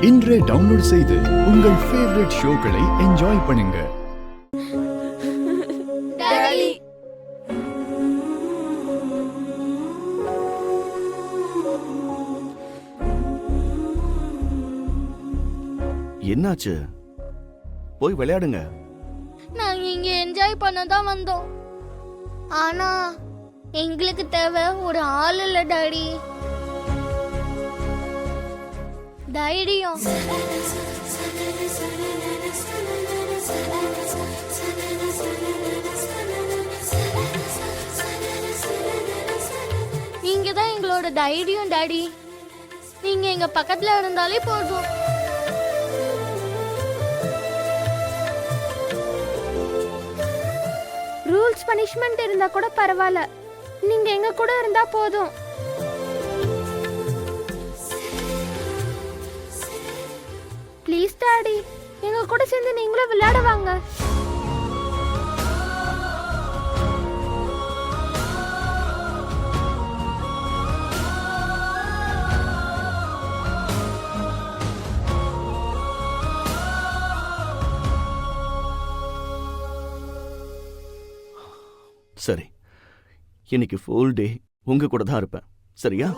இன்றே டவுன்லோட் செய்து உங்கள் ஃபேவரட் ஷோக்களை என்ஜாய் பண்ணுங்க. என்னாச்சு? போய் விளையாடுங்க. நாங்க இங்க என்ஜாய் பண்ண தான் வந்தோம். ஆனா எங்களுக்கு தேவை ஒரு ஆள் இல்ல டாடி. தைரியம். நீங்க தான் எங்களோட தைரியம் டாடி. நீங்க எங்க பக்கத்துல இருந்தாலே போதும். ரூல்ஸ் பனிஷ்மெண்ட் இருந்தா கூட பரவாயில்ல, நீங்க எங்க கூட இருந்தா போதும். ப்ளீஸ் டாடி, எங்க கூட சேர்ந்து நீங்களும் விளையாடுவாங்க. சரி, இன்னைக்கு ஃபுல் டே உங்க கூட தான் இருப்பேன், சரியா?